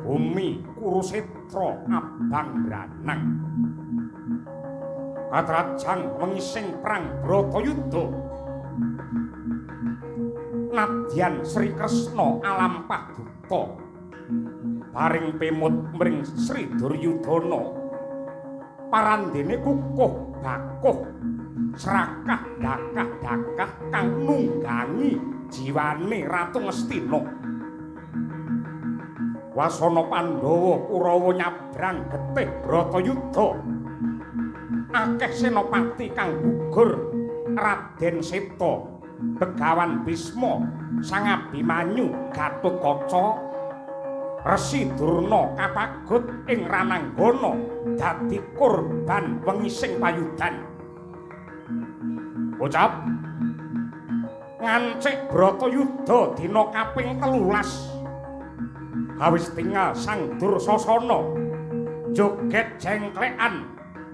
Bumi Kurusetra abang granang katrajang wengising prang Bratayuda nadyan Sri Kresna alam paduka paring pemut mring Sri Duryudana parandene kukuh bakuh srakah dakah-dakah kang nunggangi jiwane Ratu Ngastina. Wasana Pandhawa Kurawa nyabrang getih Bratayuda akeh senopati kang gugur Raden Seta Begawan Bisma Sang Abimanyu Gatotkaca Resi Durna kapagut ing Rananggana dadi korban wengising payudan. Ucap ngancik Bratayuda dina kaping 13 awis tinggal Sang Dursasana joget jengklekan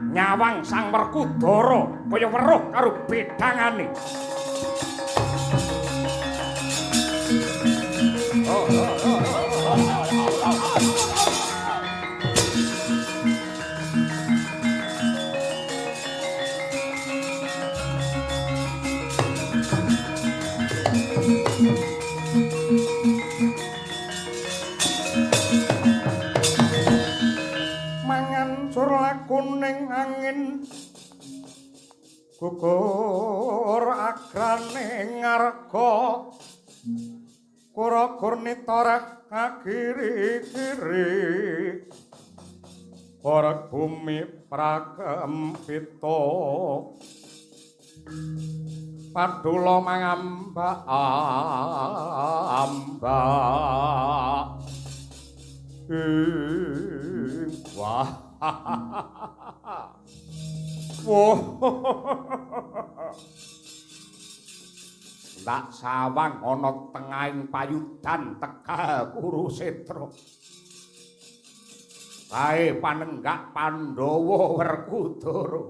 nyawang Sang Werkudara kaya weruh karo bedangane. Mangancur lakuning angin gugur agrane ngarga kura-kur nitoreh kagiri-giri para bumi prakempita padula mangambak-ambak wah wah ndak sawang ana tengahing payudan Tegal Kurusetra. Kae panenggak Pandhawa Werkudara.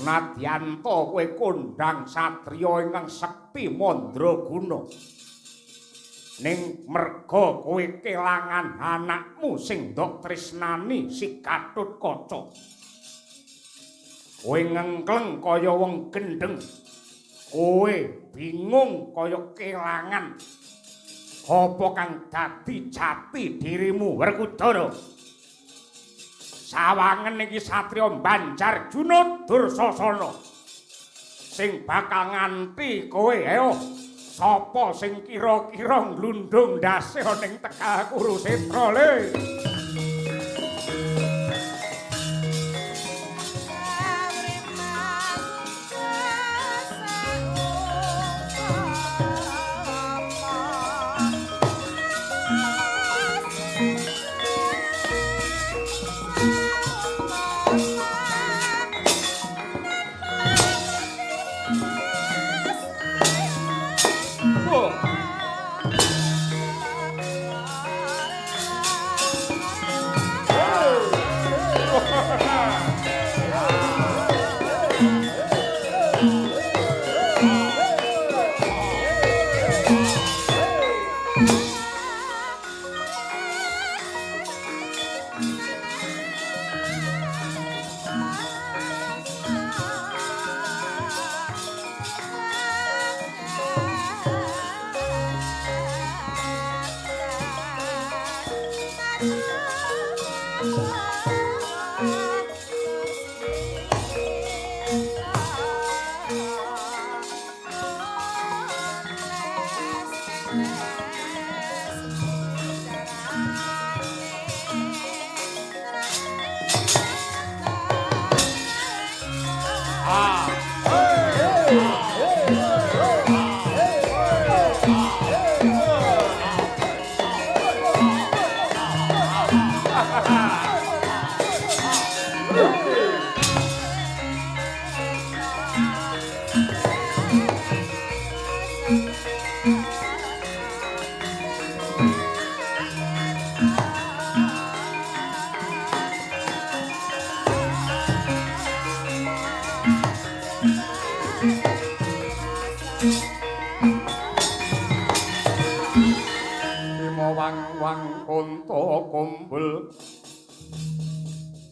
Nadyanta kowe kondhang satriya ingkang sekti mandraguna. Ning merga kowe kelangan anakmu sing ndok tresnani si Gatotkaca. Kowe ngengkleng kaya wong gendeng. Kowe bingung kaya kelangan apa kang dadi jati dirimu Werkudara. Sawangen iki satriya Banjarjuna Dursasana sing bakal nganti kowe ayo sapa sing kira-kira glundung ndase ning Tegal Kurusetra le.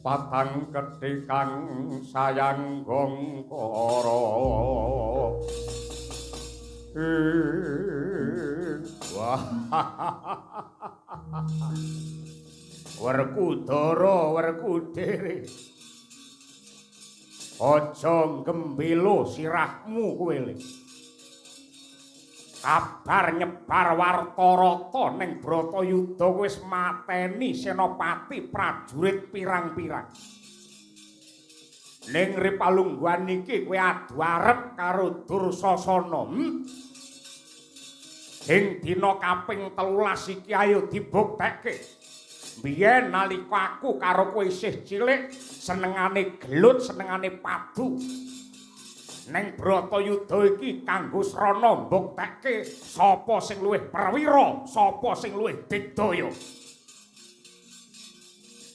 patang ketikang sayang gongkoro wah Werkudara Werkudere aja gembelo sirahmu kowe le kabar nyebar warta rata ning Bratayuda wis mateni senopati prajurit pirang-pirang ning Ripalungguhan iki kowe adu arep karo Dursasana ing dina kaping 13 iki ayo dibuktekke biyen nalika aku karo kowe isih cilik senengane gelut senengane padu ning Bratayuda iki kanggo srana mbuktekke sapa sing luwih perwira sapa sing luwih digdaya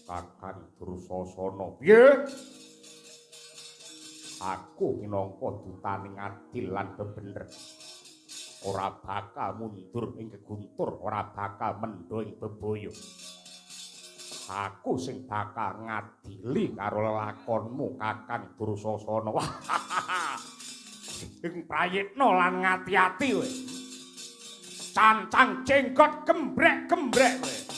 Kakang Dursasana piye aku minangka dutaning adil lan bebener ora bakal mundur ing keguntur ora bakal mendho ing bebaya aku sing bakal ngadili karo lakonmu Kakang Dursasana. Sing prayitna lan ngati-ati kowe. Cancang jenggot gembrek-gembrek kowe.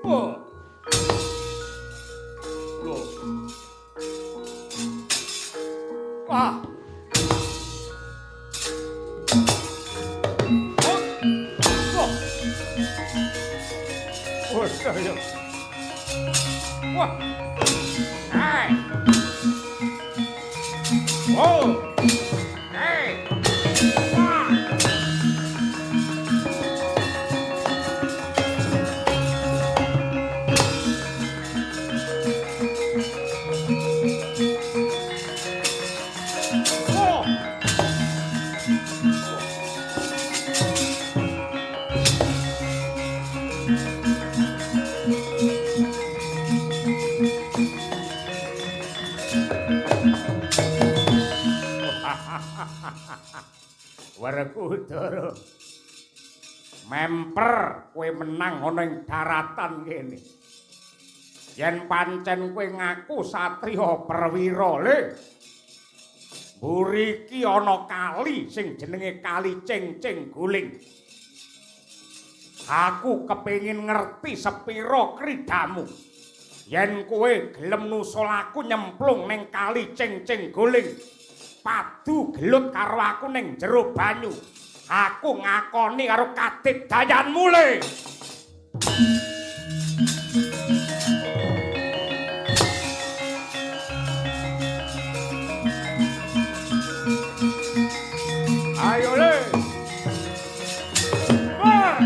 Oh. Loh. Wah. Oh, saya. Wah. Hai. Oh. Hai. Wah. Werkudara. Memper kowe menang ana ing daratan kene. Yen pancen kowe ngaku satriya perwira le. Mburiki ana kali sing jenenge Kali Cingcing Guling. Aku kepengin ngerti sepira kridamu. Yen kowe gelem nusul aku nyemplung ning Kali Cingcing Guling, padu gelut karo aku ning jero banyu. Aku ngakoni karo kadit dayanmu le. Ayo le. Wah.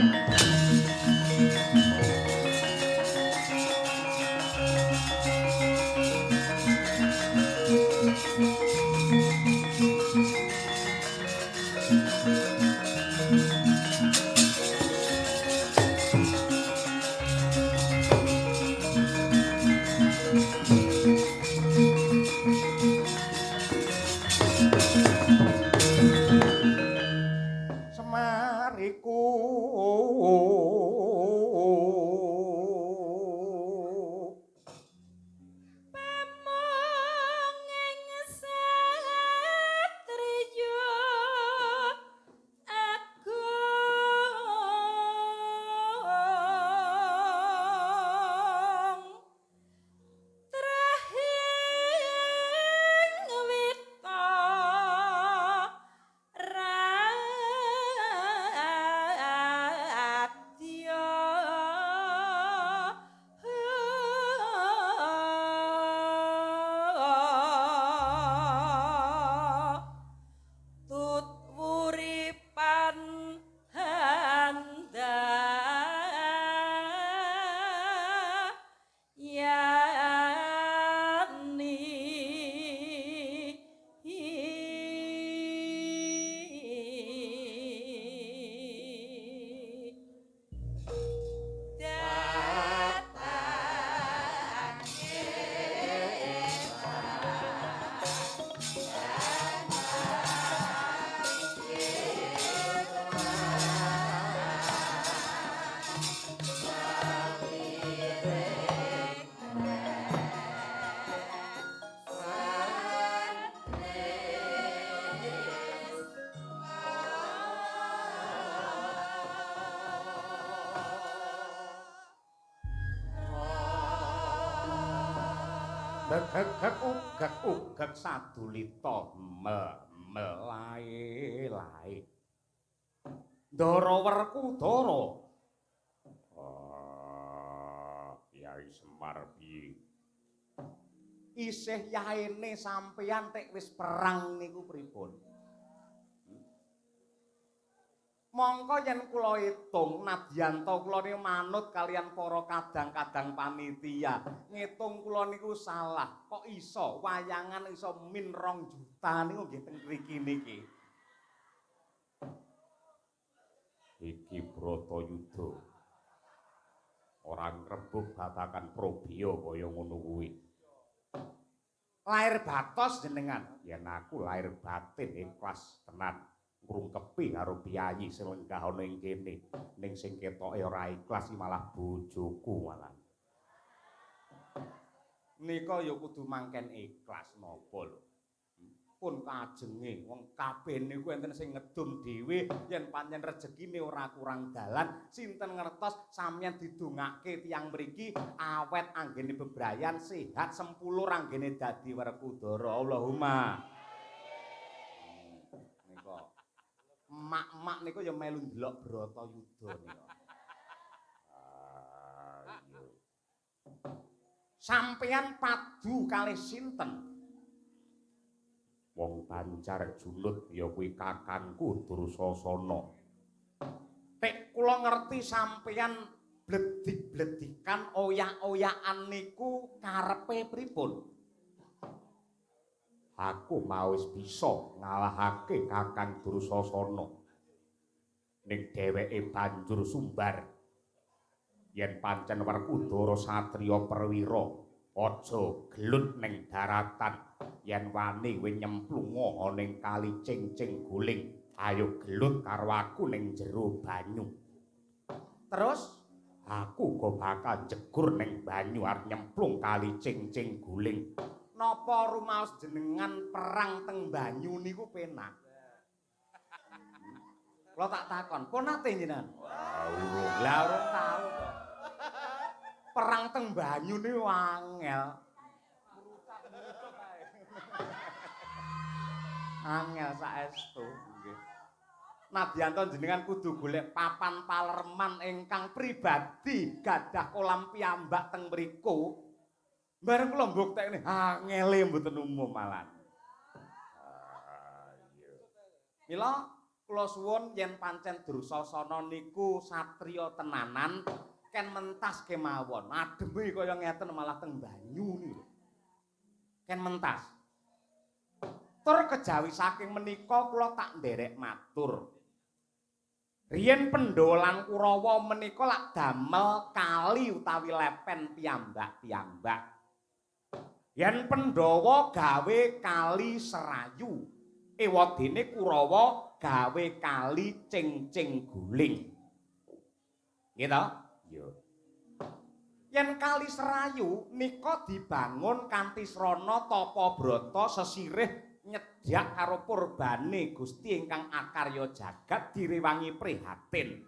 Semariku gek sadulita melae-lae. Ndara Werkudara. Kyai Semar piye? Isih yaene sampeyan tek wis perang niku pripun? Mongko yen kula itung nadyanto kula niku manut kalian para kadang-kadang panitia. Ngitung kula niku salah. Kok iso wayangan iso min 2 juta niku nggih teng mriki niki. Iki Bratayuda. Ora ngrebug babagan Probiya kaya ngono kuwi. Lair batos jenengan. Yen aku lair batin ikhlas tenan. Ngrungkepi karo piyayi sing lenggah ana ing kene ning sing ketoke ora ikhlas malah bojoku malah nika ya kudu mangken ikhlas napa lho pun kajenge wong kabeh niku enten sing ngedum dhewe yen pancen rejekine ora kurang dalan sinten ngertos sampeyan didongake tiyang mriki awet anggene bebrayan sehat sempulur anggene dadi Werkudara Allahumma nika emak-emak niku ya melu ndelok Bratayuda nika iya sampeyan padu kalih sinten wong Banjar Junut ya kuwi kakangku Dursasana. Tek kula ngerti sampeyan bledik-bledikan oyak-oyakan niku karepe pripun? Aku mau wis bisa ngalahake Kakang Dursasana. Ning dheweke banjur sumbar. Yen pancen Werkudara satriya perwira, aja gelut ning daratan. Yen wani kowe nyemplunga ning kali Cingcing Guling, ayo gelut karo aku ning jero banyu. Terus aku kok bakal jegur ning banyu arep nyemplung kali Cingcing Guling. Napa rumaos jenengan perang teng banyu niku penak? Kula tak takon, pun nate jenengan? Lah urung tau kok. Perang teng banyu niku angel. Angel saestu nggih. Nadyanto jenengan kudu golek papan palerman ingkang pribadi gadah kolam piyambak teng mriku. Bareng kula mbuktekne angele mboten umum malan. Mila kula suwun yen pancen Dursasana niku satriya tenanan ken mentas kemawon. Ademe kaya ngeten malah teng banyu niku. Ken mentas. Tur kejawi saking menika kula tak nderek matur. Riyen Pandhawa Kurawa menika lak damel kali utawi lepen piyambak-piyambak. Yen Pandhawa gawe kali Serayu, ewadene Kurawa gawe kali Cingcing Guling. Nggih to? Iya. Yen kali Serayu nika dibangun kanthi srana tapa brata sesirih nyedhak karo purbane Gusti ingkang akarya jagat direwangi prihatin.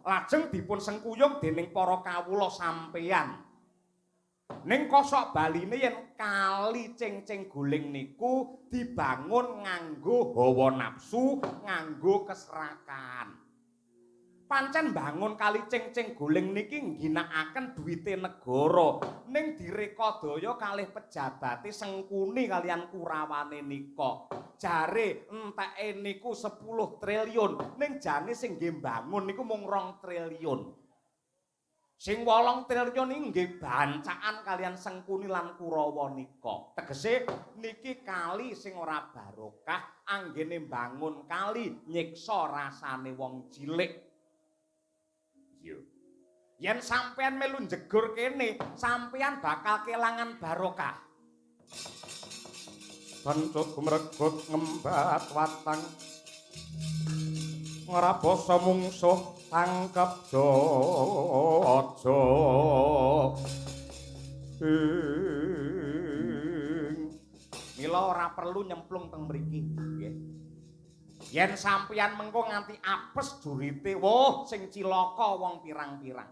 Lajeng dipun sengkuyung dening para kawula sampeyan. Ning kosok baline yen kali Cingcing Guling niku dibangun nganggo hawa nafsu, nganggo keserakan. Pancen bangun kali Cingcing Guling niki ngginakaken duwite negara ning direkadaya kalih pejabate sengkuni kalian kurawane nika jare enteke niku 10 triliun ning jane sing nggih bangun niku mung 2 triliun sing 8 triliun iki nggih bancaan kalian sengkuni lan Kurawa nika tegese niki kali sing ora barokah anggene bangun kali nyiksa rasane wong cilik. Yen sampean melu njegur kene, sampean bakal kelangan barokah. Bancut gumregut ngembat watang. Ngrabosa mungsuh tangkep jojo. Mila ora perlu nyemplung teng mriki, nggih. Yen sampeyan mengko nganti apes jurite, woh sing cilaka wong pirang-pirang.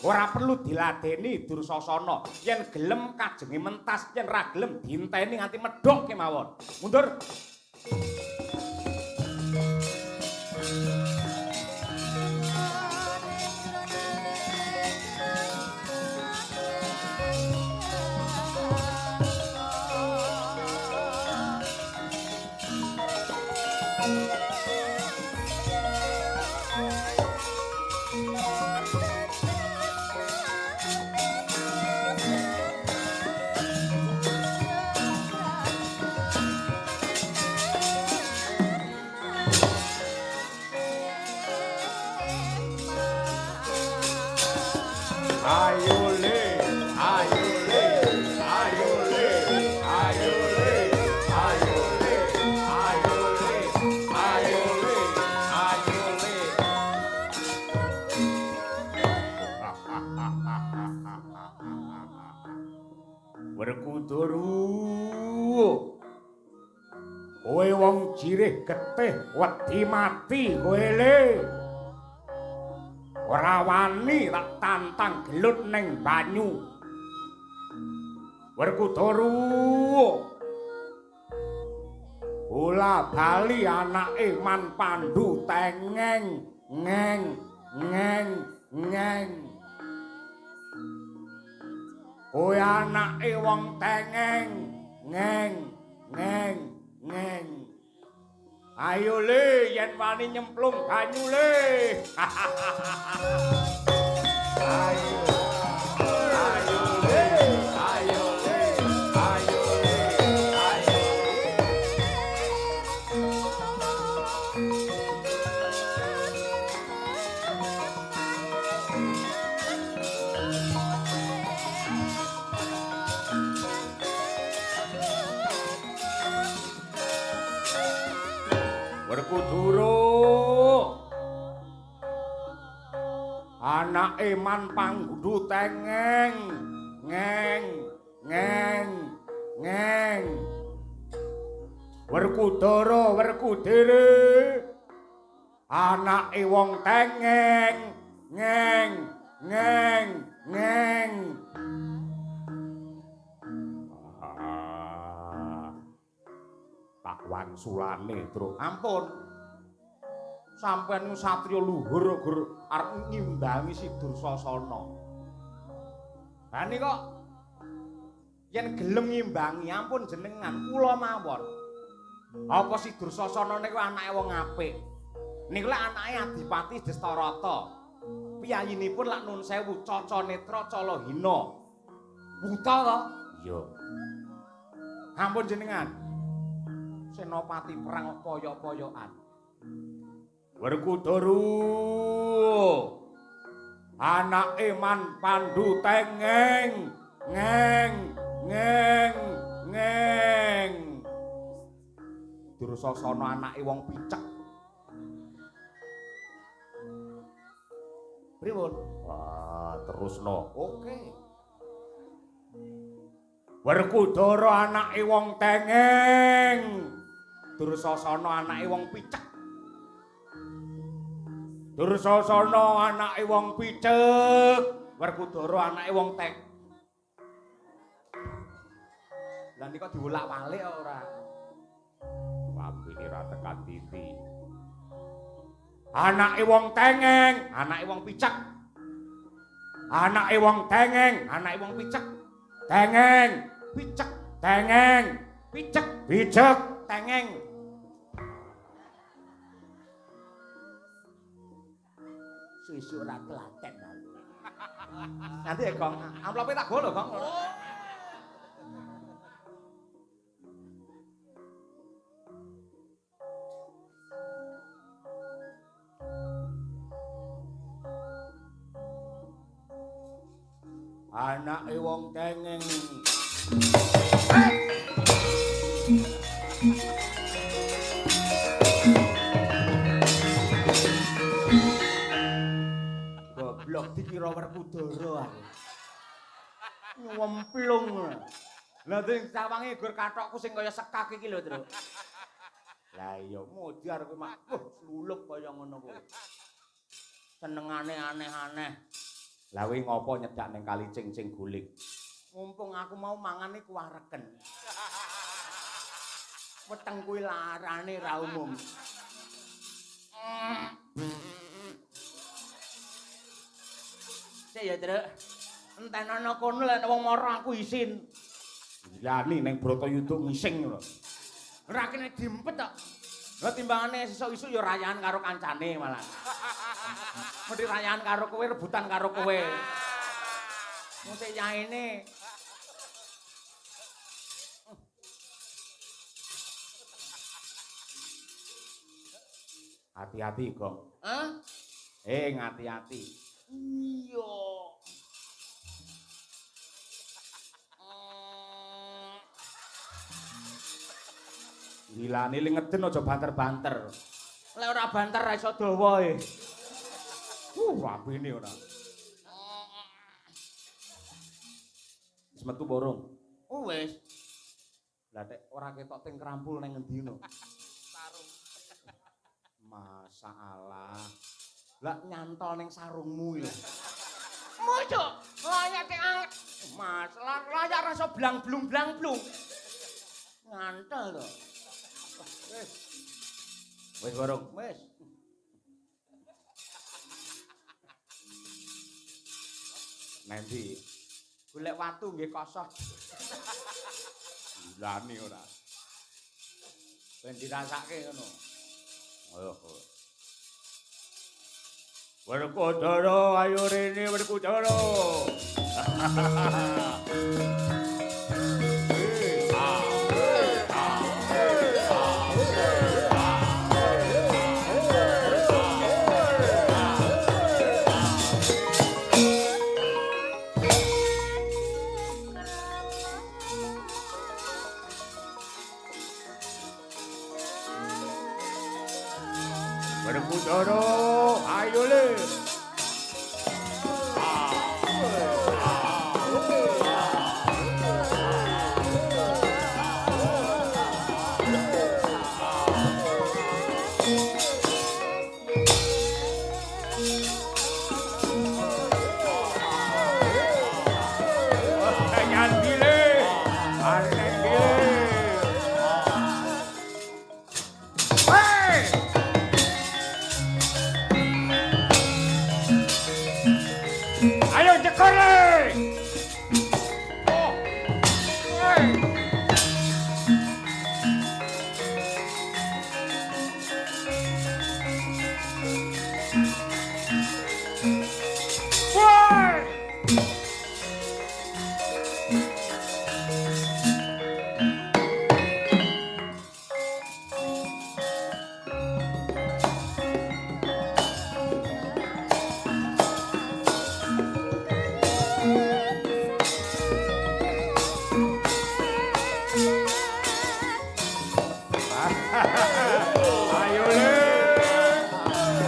Ora perlu diladeni Dursasana. Yen gelem kajenge mentas, yen ra gelem dinteni nganti medhok kemawon. Mundur. Werkudara jirih getih wedi mati kowe le. Ora wani tak tantang gelut ning banyu. Werkudara bola bali anake Man Pandhu tengeng ngeng ngeng ngeng. Kowe anake wong tengeng ngeng ngeng ngeng. Ayo le yen wani nyemplung banyu le. Ayo. Ayo le. Ayo le. Ayo le. Ayo. Werkudara anake Man Pandhu tengeng ngeng ngeng ngeng. Werkudara Werkudere anake wong tengeng ngeng ngeng ngeng. Tak wangsulane, Tru. Ampun. Sampeyan satriya luhur gur arep ngimbangi si Dursasana. Lah nika kok yen gelem ngimbangi ampun jenengan kula mawon. Apa si Dursasana niku anake wong apik. Niku lek anake Adipati Destarata. Piyayinipun lak nun sewu Caca Netra Cala Hina. Buta to? Iya. Ampun jenengan. Senopati perang poyok-poyokan. Werkudara anake Man Pandhu tengeng ngeng ngeng ngeng. Dursasana anake wong picek. Pripun? Wah, terusno. Oke. Werkudara anake wong tengeng. Dursasana anake wong picek. Dursasana anake wong picek. Werkudara anake wong tek. Lah nika diwolak-walik ora? Wambine ra tekan titi. Anake wong tengeng, anake wong picek. Anake wong tengeng, anake wong picek. Tengeng, picek, tengeng, picek, picek, tengeng. Susu ora telaten. Nanti ya, Gong. Amplope tak go lho, Gong. Anake wong tengeng. Goblok dikira Werkudara aku. Nyemplung. Lah sing sawange gur kathokku sing kaya sekak iki lho, Tru. Lah iya modar kowe mak slulup kaya ngono kowe. Senengane aneh-aneh. Lah kowe ngopo nyedak ning kali cing-cing guling? Mumpung aku mau mangan iku wareken. Weteng kuwi larane ra umum. Sik ya, Truk. Entenono kono lek wong mara aku isin. Lani ning Bratayuda ngising lho. Ora kene diempet kok. Lah timbangane sesuk isuk ya rayahan karo kancane malah. Mesti rayahan karo kowe, rebutan karo kowe. Mesti yaene. Hati-hati, Gong. Hah? Ngati-hati. Iya. Gilane ling ngeden aja banter-banter. Lek ora banter ra iso dawa e. Rabine ora. Wis metu borong. Wis. Lah tek ora ketok ting krampul ning ngendi no. Masalah. Lah nyantol ning sarungmu lho. Mosok layak ki anget. Masalah layak rasa blang-blung. Ngantel to. Wis gorong, wis. Nanti golek watu nggih kosong. Gilani ora. Ben dirasake ngono. Ayo. Werkudara ayo rene Werkudara. Werkudara ayo le. Ayo le.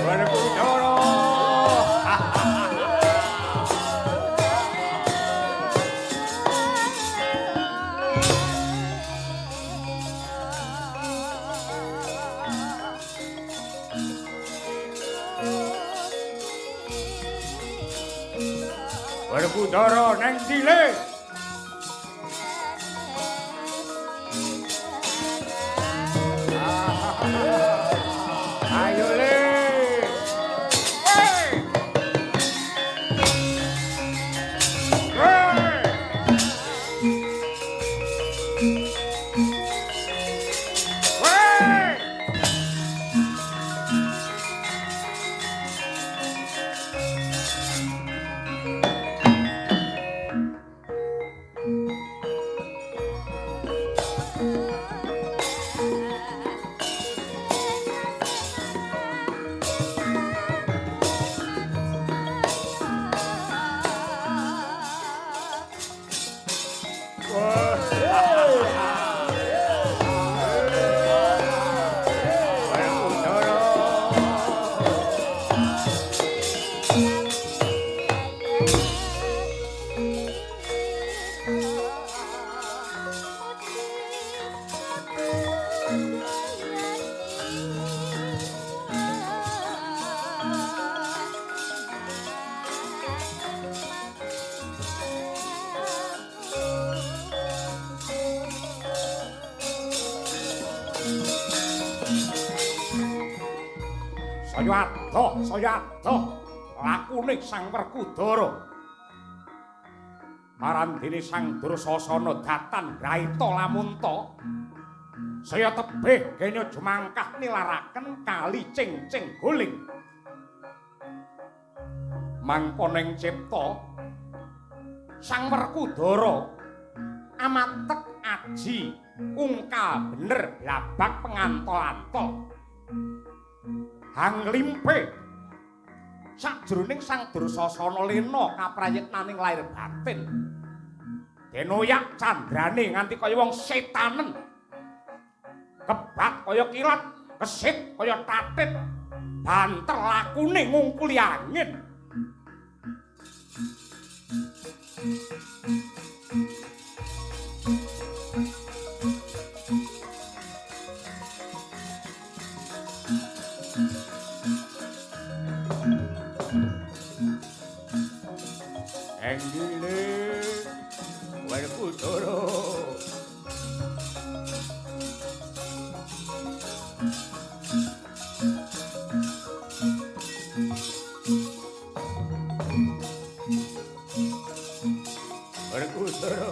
Werkudara. Werkudara nang ndi le? Ayo le. Saya adoh lakune Sang Werkudara. Marandene Sang Dursasana datan Raita Lamunta. Saya tebih kene jumangkah nilaraken kali cing-cing guling. Mangkoning cipta Sang Werkudara amatek aji ungkal bener blabak pengantol-antol. Hang limpe sajroning Sang Dursasana lena kaprayitnaning lair batin. Denoyak candrane nganti kaya wong setanen. Kebat kaya kilat, kesit kaya tatit. Banter lakune ngungkuli angin. Enggile Werkudara Werkudara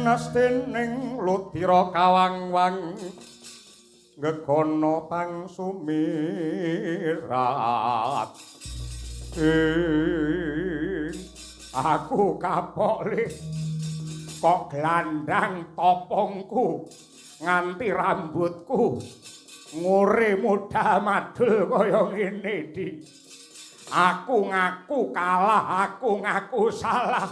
Nastening ludira kawang-wang gegono pang sumirat aku kapok le kok glandang topongku nganti rambutku ngore muda madul kaya ngene di aku ngaku kalah aku ngaku salah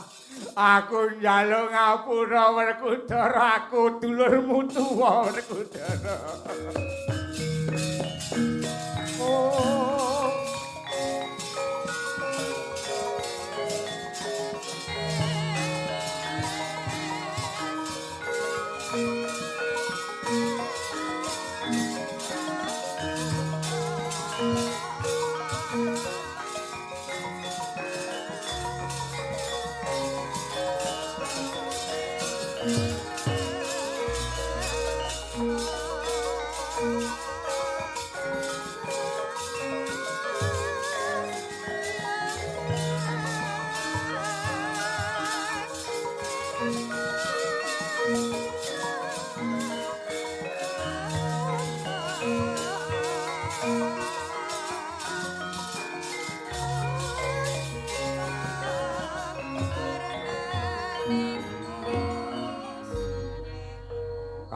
aku njaluk ngapura Werkudara aku dulurmu tuwa Werkudara oh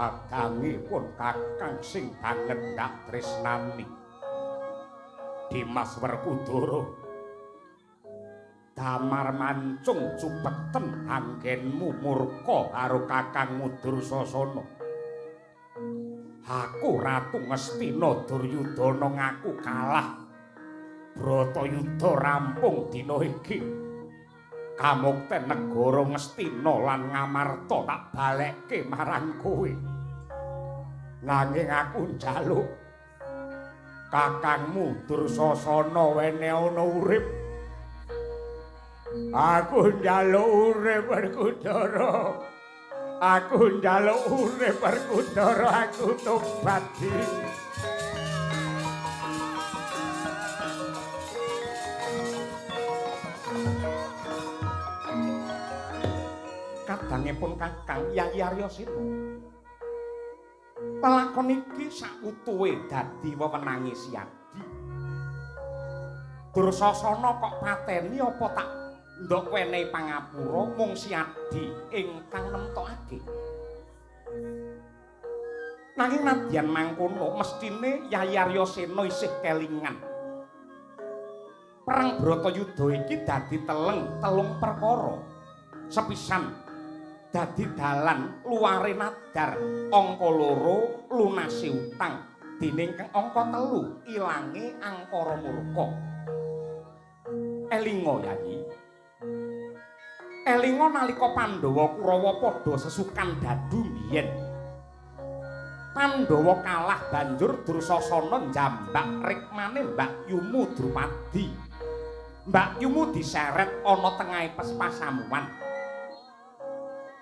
kakangipun kakang sing banget dak tresnani Dimas Werkudara damar mancung cupeten anggenmu murka karo kakangmu Dursasana aku Ratu Ngastina Duryudana ngaku kalah Bratayuda rampung dina iki kamukten negara Ngastina lan Ngamarta tak balekke marang kowe nanging aku njaluk kakangmu Dursasana wene ana urip aku njaluk urip Werkudara aku njaluk urip Werkudara aku tobat kadangipun Kakang Yayi Aryasena pelakon iki sakutuwe dadi wewenange Siadi Dursasana kok pateni apa tak ndok wenehi pangapura mung Siadi ingkang nemtokake nanging nadyan mangkono mestine Yayi Aryasena isih kelingan perang Bratayuda iki dadi telung perkara sepisan dadi dalan luare nadar angka 2 lunasi utang dene angka 3 ilange angkara murka elinga Yayi elinga nalika Pandhawa Kurawa padha sesukan dadu biyen Pandhawa kalah banjur Dursasana njambak rikmane Mbak Yumu Drupadi Mbak Yumu diseret ana tengahing pasamuan.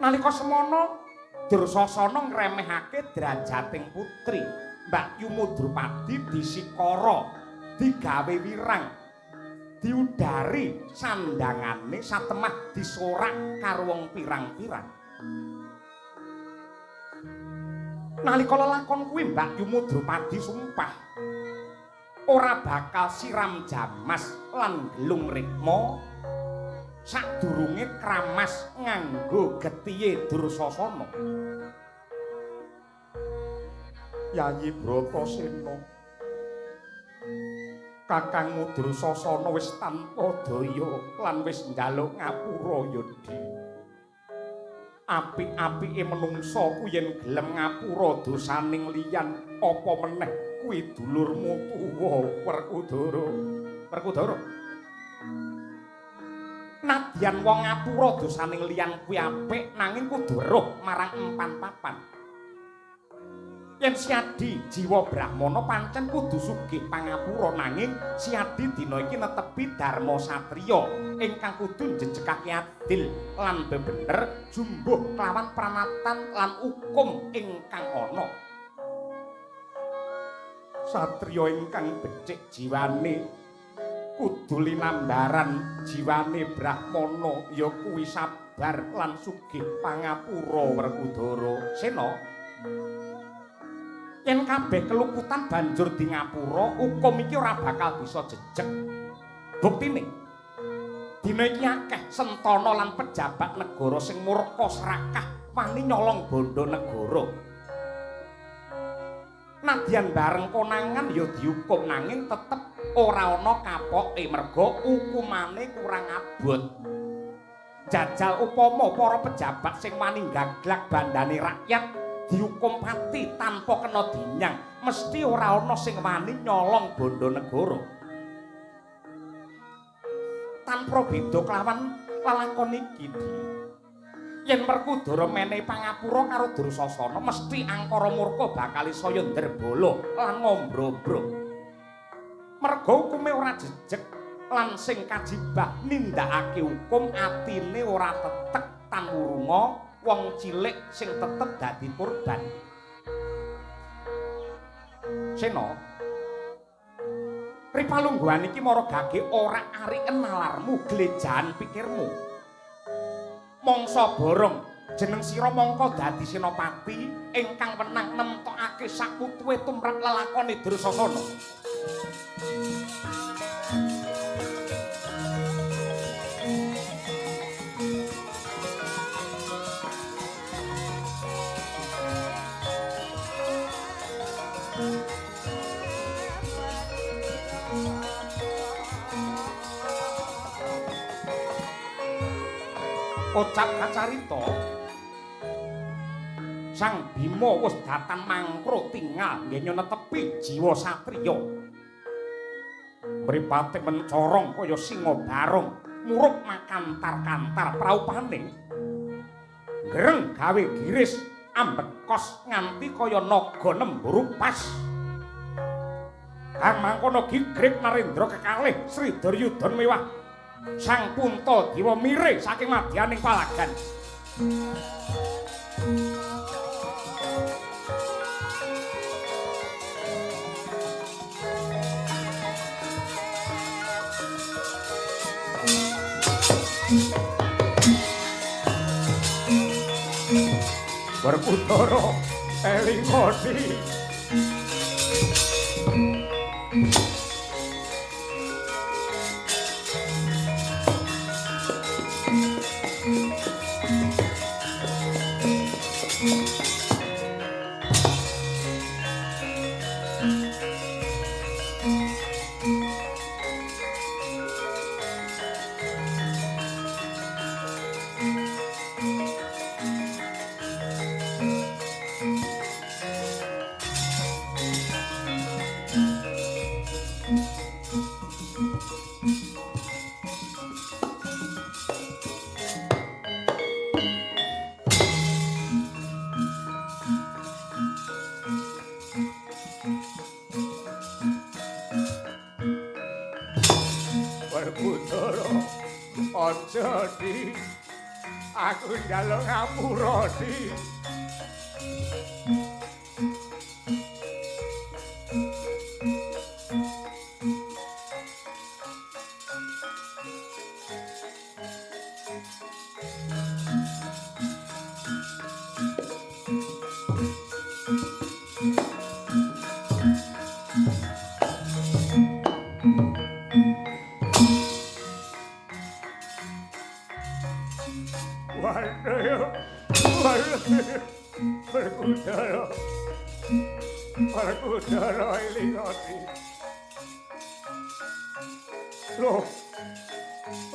Nalika semono Dursasana ngremehake drajating putri. Mbak Yumu Drupadi disikara, digawe wirang, diudari sandangane satemah disorak karo wong pirang-pirang. Nalika lelakon kuwi Mbak Yumu Drupadi sumpah ora bakal siram jamas lan gelung rikma sadurunge kramas nganggo getihe Dursasana. Yayi Bratasena, kakangmu Dursasana wis tanpa daya lan wis njaluk ngapura Yudha. Apik-apike manungsa ku yen gelem ngapura dosaning liyan, apa meneh kuwi dulurmu tuwa Werkudara. Werkudara. Nadyan wong ngapura dosaning liyan kuwi apik nanging kudu weruh marang empan papan. Yen Siadi jiwa Brahmana pancen kudu sugih pangapura nanging Siadi dina iki netepi dharma satriya ingkang kudu njejekake adil lan bebener jumbuh kelawan pranatan lan hukum ingkang ana. Satriya ingkang becik jiwane kudu linambaran jiwane Brahmana ya kuwi sabar lan sugih pangapura Werkudara. Sena yen kabeh keluputan banjur di ngapura, hukum iki ora bakal bisa jejeg. Buktine, dina iki akeh sentana lan pejabat negara sing murka serakah wani nyolong bondo negara. Nadyan bareng konangan ya dihukum nanging tetep ora ana kapoke merga hukumane kurang abot. Jajal upama para pejabat sing wani gaglak bandane rakyat dihukum pati tanpa kena dinyang, mesti ora ana sing wani nyolong bondo negara. Tanpa beda kelawan lalakon iki, yen Werkudara menehi pangapura karo Dursasana, mesti angkara murka bakal saya nderbala lan ngombro-mbro. Merga hukume ora jejeg lan sing kajibah nindakake hukum atine ora tetek tan wurunga. Wong cilik sing tetep dadi korban. Sena, ripalungguhan iki maragake ora ariken nalarmu glejahan pikirmu. Mangsa borong jeneng sira mangka dadi senopati ingkang wenang nemtokake sakutuwe tumrap lelakone Dursasana. Ocap kacarita Sang Bima wis datan mangkro tinggal nggenya netepi jiwa satriya. Mripate mencorong kaya singa barong murup makantar-kantar praupane greng gawe giris ambekos nganti kaya naga nemburu pas. Kang mangkono gigrip Narendra kekalih Sri Duryudana mewah Sang Punta Dewa mire saking madyaning palagan. Werkudara elingodi. Werkudara aja di aku njaluk ngapura di Werkudara ilingati loh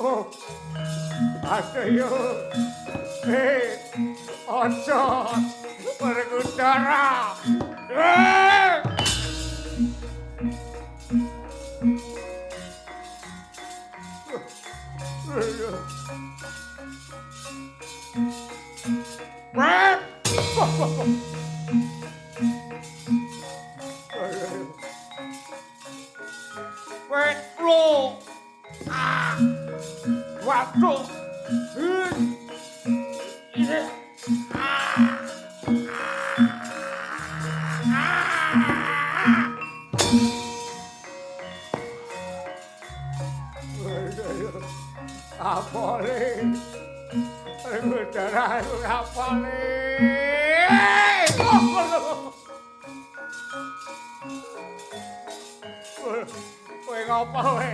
oh ayo aja Werkudara Wetlo waduh apa le Werkudara apa le kowe ngopo kowe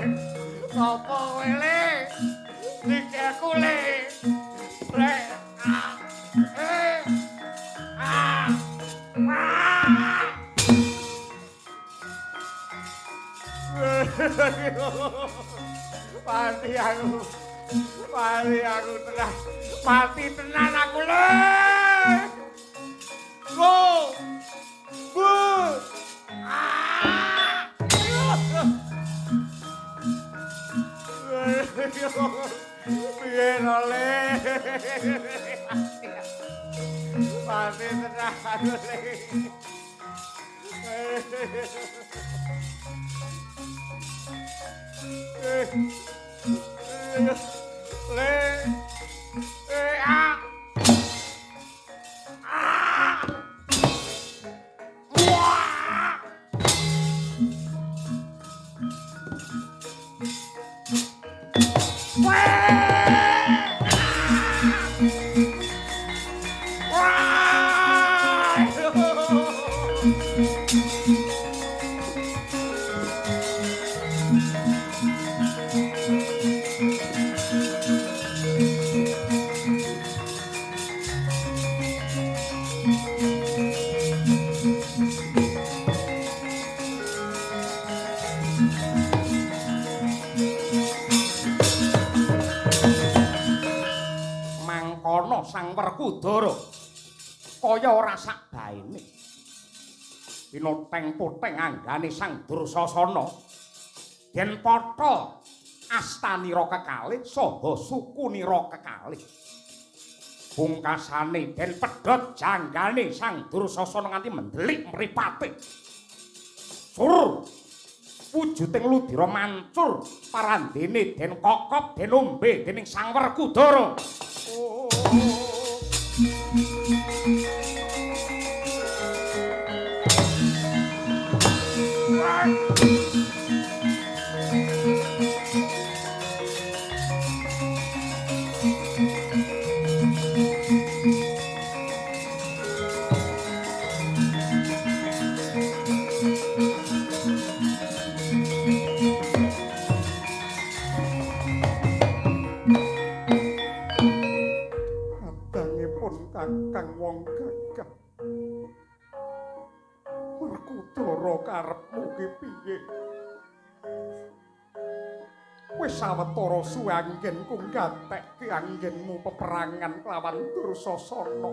ngopo kowe le iki aku le mati tenan aku le go piye le mati tenan aku Sang Werkudara kaya ora sak baene pinoteng-poteng anggane Sang Dursasana yen padha astanira kekalih saha sukunira kekalih pungkasane den pedhot janggane Sang Dursasana nganti mendelik mripate sur wujuding ludira mancur parandene den kokop den ombe dening Sang Werkudara. Kakang wong gagah Werkudara karepmu ki piye wis sawetara suwe anggenku nggatekke anggenmu peperangan kelawan Dursasana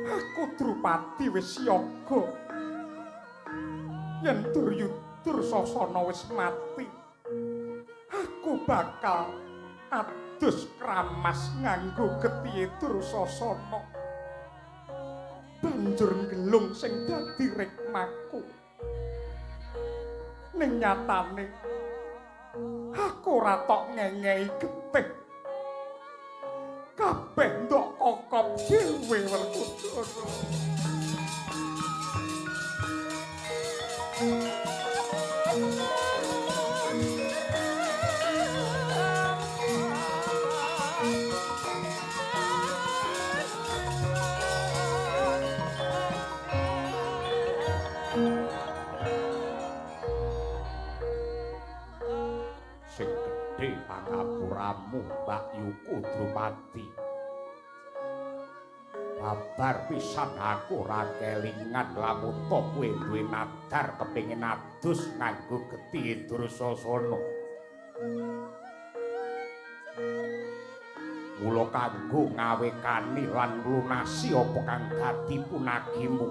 aku Drupadi wis siaga yen Dursasana wis mati aku bakal adus kramas nganggo getihe Dursasana banjur ngelung sing dadi rikmaku ning nyatane aku ora tok ngengehi getih. Kabeh ndok kokop dhewe Werkudara. Sing gedhe pangapuramu Mbak Yuku Drupadi. Babar pisan aku ora kelingan lamun to kowe duwe nadar kepengin adus nganggo getih Dursasana. Mula kanggo ngawekani lan lunasi apa kang dadi punagimu.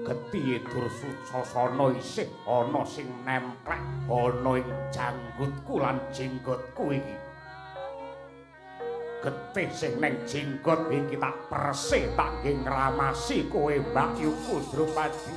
Getih Dursasana isih ana sing nemplek ana ing janggutku lan jenggotku iki. Getih sing neng jenggot iki tak perse tak nggih ngramasi kowe Mbak Yuku Drupadi.